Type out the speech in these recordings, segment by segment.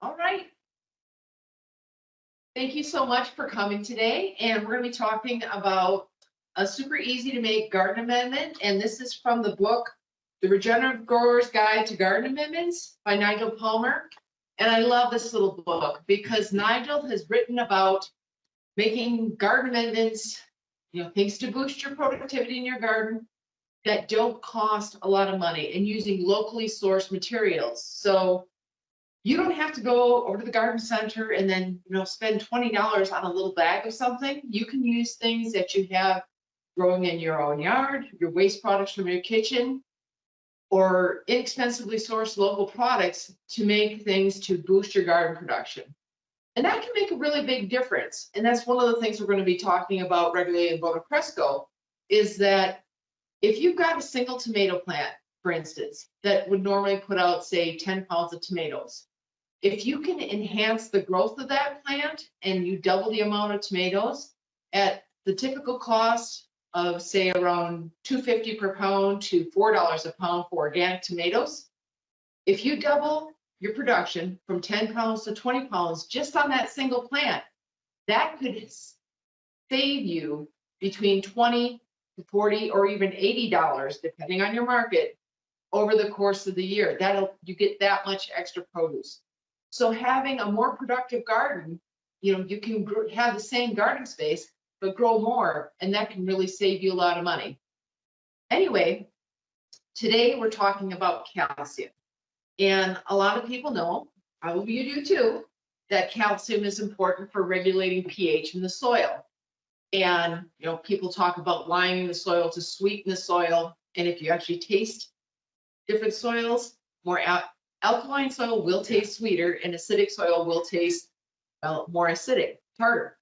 All right. Thank you so much for coming today. And we're going to be talking about a super easy to make garden amendment. And this is from the book, The Regenerative Grower's Guide to Garden Amendments by Nigel Palmer. And I love this little book because Nigel has written about making garden amendments, things to boost your productivity in your garden that don't cost a lot of money and using locally sourced materials. So you don't have to go over to the garden center and then, spend $20 on a little bag of something. You can use things that you have growing in your own yard, your waste products from your kitchen, or inexpensively sourced local products to make things to boost your garden production. And that can make a really big difference. And that's one of the things we're going to be talking about regularly in Bona Cresco, is that if you've got a single tomato plant, for instance, that would normally put out, say, 10 pounds of tomatoes, if you can enhance the growth of that plant and you double the amount of tomatoes at the typical cost of, say, around $2.50 per pound to $4 a pound for organic tomatoes, if you double your production from 10 pounds to 20 pounds just on that single plant, that could save you between $20 to $40 or even $80, depending on your market, over the course of the year. You get that much extra produce. So having a more productive garden, you can have the same garden space, but grow more, and that can really save you a lot of money. Anyway, today we're talking about calcium. And a lot of people know, probably you do too, that calcium is important for regulating pH in the soil. And, people talk about liming the soil to sweeten the soil. And if you actually taste different soils, more alkaline soil will taste sweeter and acidic soil will taste, more acidic, tartar.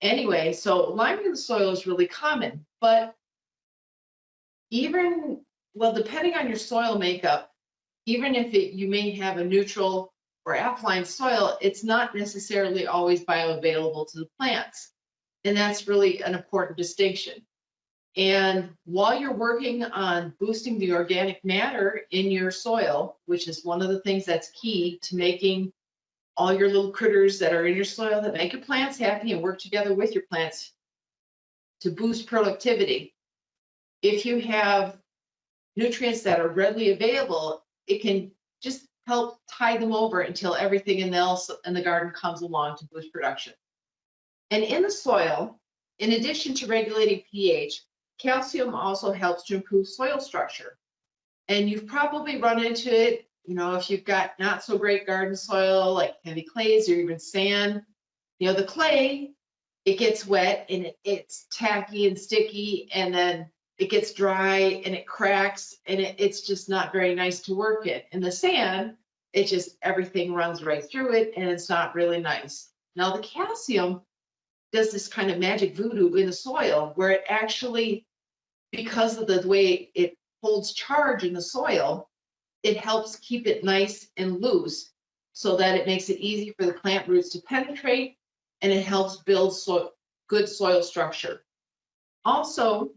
Anyway, so liming the soil is really common, but depending on your soil makeup, even if you may have a neutral or alkaline soil, it's not necessarily always bioavailable to the plants. And that's really an important distinction. And while you're working on boosting the organic matter in your soil, which is one of the things that's key to making all your little critters that are in your soil that make your plants happy and work together with your plants to boost productivity, if you have nutrients that are readily available, it can just help tide them over until everything else in the garden comes along to boost production. And in the soil, in addition to regulating pH, calcium also helps to improve soil structure. And you've probably run into it, if you've got not so great garden soil, like heavy clays or even sand. The clay, it gets wet and it's tacky and sticky, and then it gets dry and it cracks, and it's just not very nice to work in. And the sand, everything runs right through it, and it's not really nice. Now the calcium does this kind of magic voodoo in the soil where it actually, because of the way it holds charge in the soil, it helps keep it nice and loose so that it makes it easy for the plant roots to penetrate, and it helps build good soil structure. Also,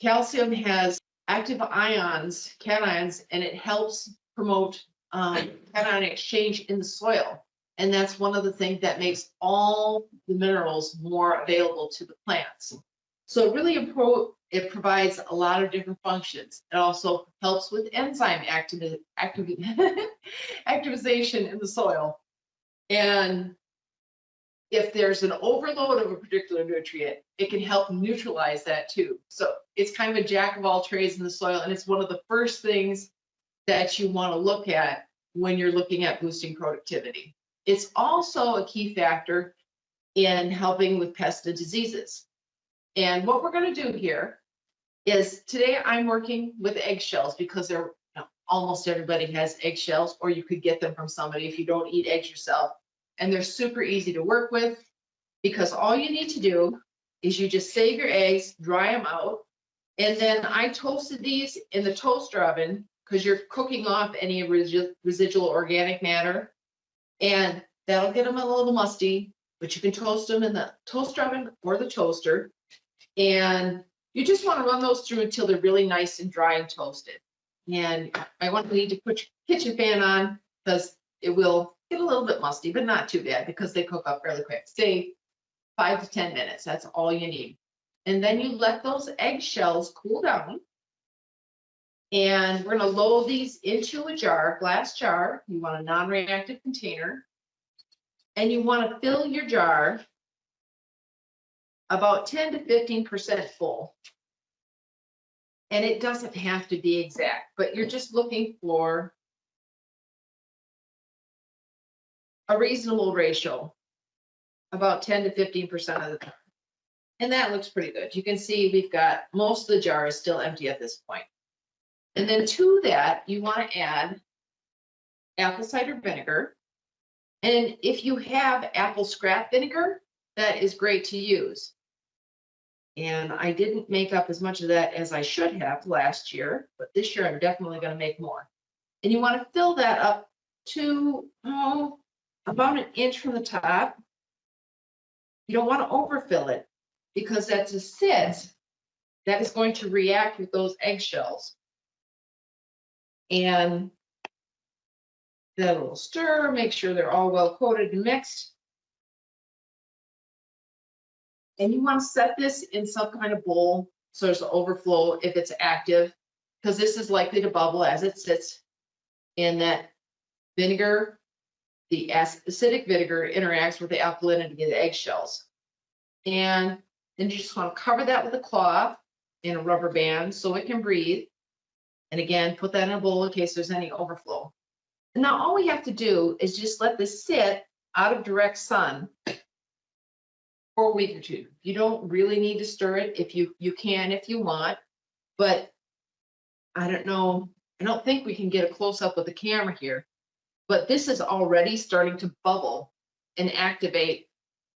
calcium has active ions, cations, and it helps promote cation exchange in the soil. And that's one of the things that makes all the minerals more available to the plants. So it really it provides a lot of different functions. It also helps with enzyme activization in the soil. And if there's an overload of a particular nutrient, it can help neutralize that too. So it's kind of a jack of all trades in the soil, and it's one of the first things that you want to look at when you're looking at boosting productivity. It's also a key factor in helping with pests and diseases. And what we're going to do here is today I'm working with eggshells because almost everybody has eggshells, or you could get them from somebody if you don't eat eggs yourself. And they're super easy to work with because all you need to do is you just save your eggs, dry them out. And then I toasted these in the toaster oven because you're cooking off any residual organic matter. And that'll get them a little musty, but you can toast them in the toaster oven or the toaster. And you just want to run those through until they're really nice and dry and toasted. And I want you to put your kitchen fan on because it will get a little bit musty, but not too bad because they cook up fairly quick. Say 5 to 10 minutes, that's all you need. And then you let those eggshells cool down. And we're gonna load these into a jar, glass jar. You want a non-reactive container. And you wanna fill your jar about 10 to 15% full. And it doesn't have to be exact, but you're just looking for a reasonable ratio, about 10 to 15% of the time. And that looks pretty good. You can see we've got most of the jar is still empty at this point. And then to that, you want to add apple cider vinegar. And if you have apple scrap vinegar, that is great to use. And I didn't make up as much of that as I should have last year, but this year I'm definitely going to make more. And you want to fill that up to about an inch from the top. You don't want to overfill it because that's a sit that is going to react with those eggshells. And that little stir, make sure they're all well coated and mixed. And you want to set this in some kind of bowl so there's an overflow if it's active, because this is likely to bubble as it sits in that vinegar. The acidic vinegar interacts with the alkalinity of the eggshells. And then you just want to cover that with a cloth and a rubber band so it can breathe. And again, put that in a bowl in case there's any overflow. And now all we have to do is just let this sit out of direct sun for a week or two. You don't really need to stir it. If you can if you want, but I don't know. I don't think we can get a close up with the camera here, but this is already starting to bubble and activate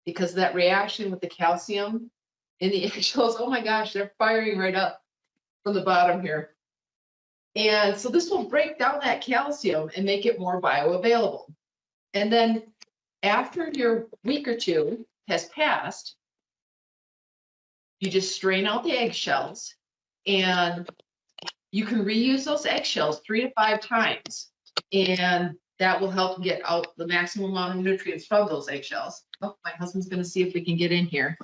because of that reaction with the calcium in the eggshells. Oh my gosh, they're firing right up from the bottom here. And so this will break down that calcium and make it more bioavailable. And then after your week or two has passed, you just strain out the eggshells and you can reuse those eggshells 3 to 5 times. And that will help get out the maximum amount of nutrients from those eggshells. Oh, my husband's going to see if we can get in here.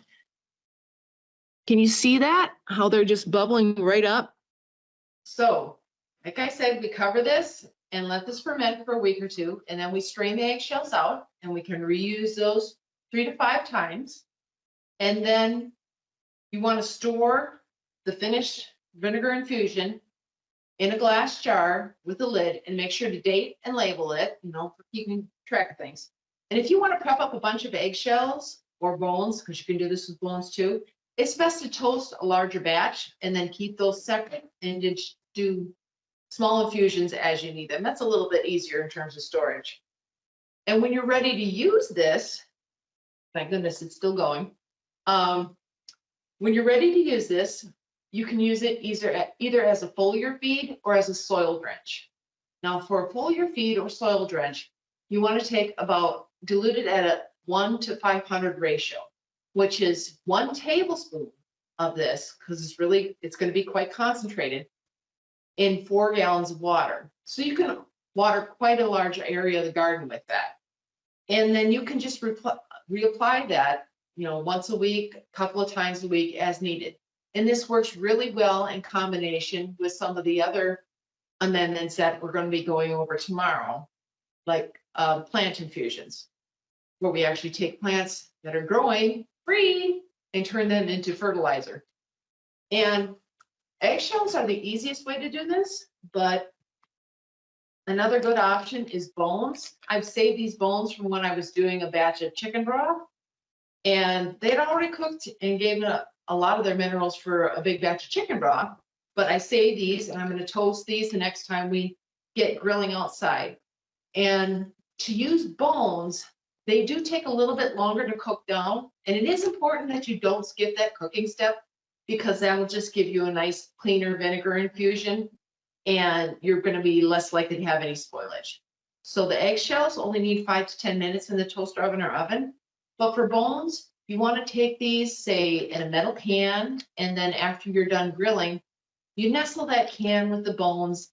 Can you see that? How they're just bubbling right up? So, like I said, we cover this and let this ferment for a week or two, and then we strain the eggshells out, and we can reuse those 3 to 5 times. And then you want to store the finished vinegar infusion in a glass jar with a lid and make sure to date and label it, for keeping track of things. And if you want to prep up a bunch of eggshells or bones, because you can do this with bones too, it's best to toast a larger batch and then keep those separate and just do small infusions as you need them. That's a little bit easier in terms of storage. And when you're ready to use this, thank goodness it's still going. When you're ready to use this, you can use it either as a foliar feed or as a soil drench. Now for a foliar feed or soil drench, you want to take dilute it at a 1 to 500 ratio, which is 1 tablespoon of this, because it's going to be quite concentrated, in 4 gallons of water. So you can water quite a large area of the garden with that. And then you can just reapply that, once a week, a couple of times a week as needed. And this works really well in combination with some of the other amendments that we're going to be going over tomorrow, like plant infusions, where we actually take plants that are growing free and turn them into fertilizer. And eggshells are the easiest way to do this, but another good option is bones. I've saved these bones from when I was doing a batch of chicken broth, and they'd already cooked and gave a lot of their minerals for a big batch of chicken broth, but I saved these and I'm going to toast these the next time we get grilling outside. And to use bones, they do take a little bit longer to cook down, and it is important that you don't skip that cooking step, because that will just give you a nice cleaner vinegar infusion and you're going to be less likely to have any spoilage. So the eggshells only need 5 to 10 minutes in the toaster oven or oven. But for bones, you want to take these, say, in a metal can, and then after you're done grilling, you nestle that can with the bones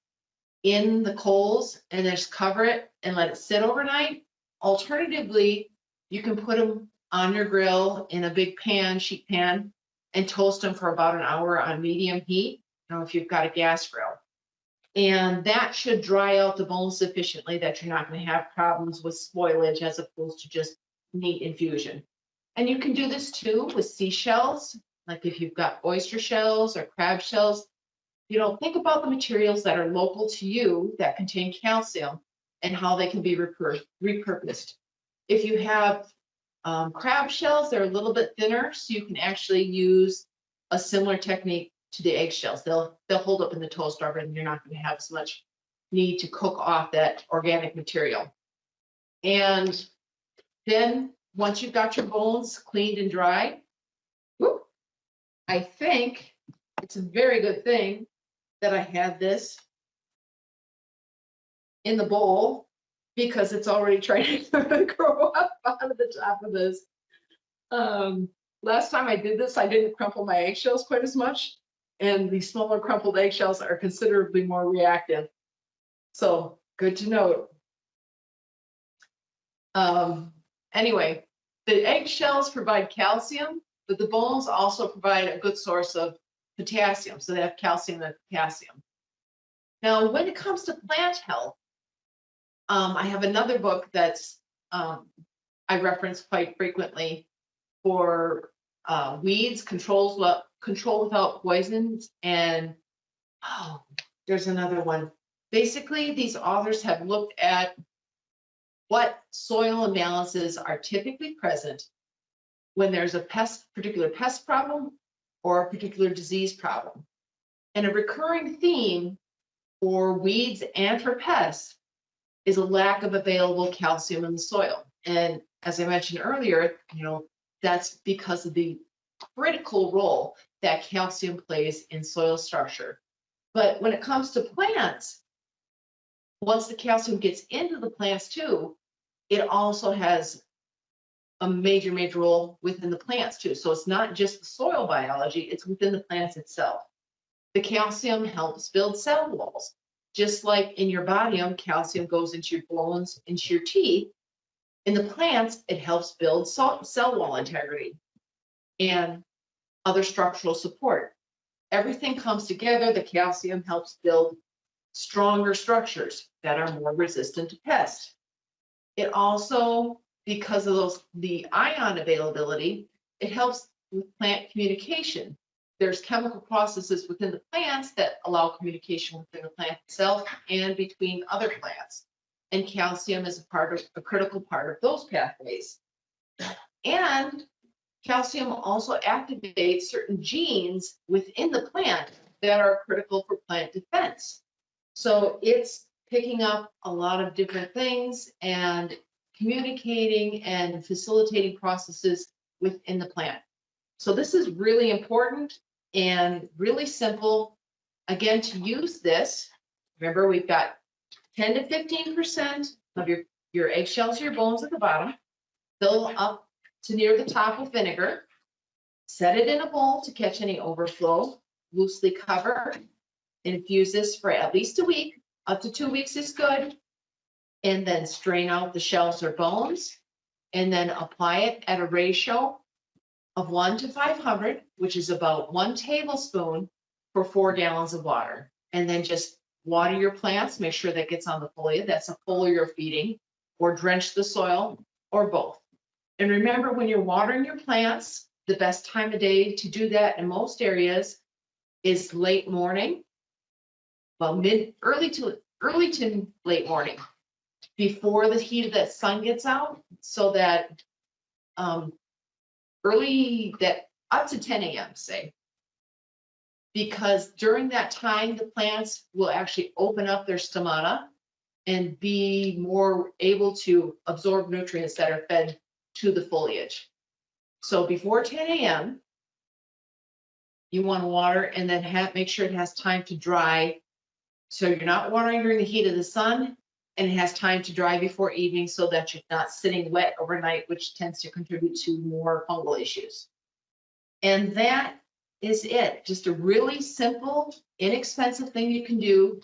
in the coals and just cover it and let it sit overnight. Alternatively, you can put them on your grill in a big pan, sheet pan, and toast them for about an hour on medium heat, if you've got a gas grill. And that should dry out the bones sufficiently that you're not going to have problems with spoilage as opposed to just meat infusion. And you can do this too with seashells, like if you've got oyster shells or crab shells. Think about the materials that are local to you that contain calcium and how they can be repurposed. If you have crab shells, they're a little bit thinner, so you can actually use a similar technique to the eggshells. They'll hold up in the toaster oven, and you're not going to have as much need to cook off that organic material. And then once you've got your bones cleaned and dried, I think it's a very good thing that I had this in the bowl because it's already trying to grow up out of the top of this. Last time I did this, I didn't crumple my eggshells quite as much, and the smaller crumpled eggshells are considerably more reactive. So good to note. Anyway, the eggshells provide calcium, but the bones also provide a good source of potassium. So they have calcium and potassium. Now, when it comes to plant health, I have another book that's I reference quite frequently for weeds, control without poisons, and there's another one. Basically, these authors have looked at what soil imbalances are typically present when there's a particular pest problem or a particular disease problem. And a recurring theme for weeds and for pests is a lack of available calcium in the soil. And as I mentioned earlier, that's because of the critical role that calcium plays in soil structure. But when it comes to plants, once the calcium gets into the plants too, it also has a major role within the plants too. So it's not just the soil biology, it's within the plants itself. The calcium helps build cell walls. Just like in your body, calcium goes into your bones, into your teeth. In the plants, it helps build cell wall integrity and other structural support. Everything comes together. The calcium helps build stronger structures that are more resistant to pests. It also, because of the ion availability, it helps with plant communication. There's chemical processes within the plants that allow communication within the plant itself and between other plants. And calcium is a critical part of those pathways. And calcium also activates certain genes within the plant that are critical for plant defense. So it's picking up a lot of different things and communicating and facilitating processes within the plant. So this is really important and really simple. Again, to use this, remember we've got 10 to 15% of your eggshells, your bones at the bottom. Fill up to near the top with vinegar. Set it in a bowl to catch any overflow. Loosely cover. Infuse this for at least a week. Up to 2 weeks is good. And then strain out the shells or bones. And then apply it at a ratio of 1 to 500, which is about 1 tablespoon for 4 gallons of water. And then just water your plants, make sure that gets on the foliar. That's a foliar feeding, or drench the soil, or both. And remember, when you're watering your plants, the best time of day to do that in most areas is late morning, well, early to late morning, before the heat of the sun gets out, so that up to 10 a.m. say, because during that time the plants will actually open up their stomata and be more able to absorb nutrients that are fed to the foliage. So before 10 a.m. you want to water, and then make sure it has time to dry. So you're not watering during the heat of the sun, and it has time to dry before evening so that you're not sitting wet overnight, which tends to contribute to more fungal issues. And that is it. Just a really simple, inexpensive thing you can do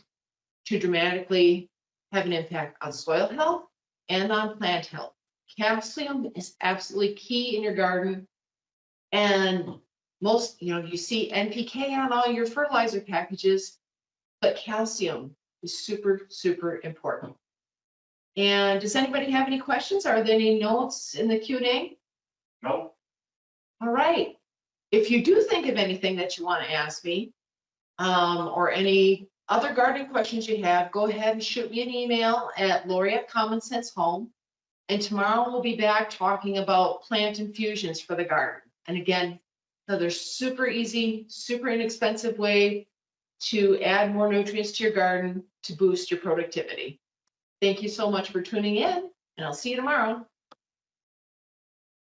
to dramatically have an impact on soil health and on plant health. Calcium is absolutely key in your garden. And most, you see NPK on all your fertilizer packages, but calcium is super, super important. And does anybody have any questions? Are there any notes in the Q&A? No. All right. If you do think of anything that you want to ask me, or any other gardening questions you have, go ahead and shoot me an email at Lori@CommonSense Home. And tomorrow we'll be back talking about plant infusions for the garden. And again, another super easy, super inexpensive way to add more nutrients to your garden to boost your productivity. Thank you so much for tuning in, and I'll see you tomorrow.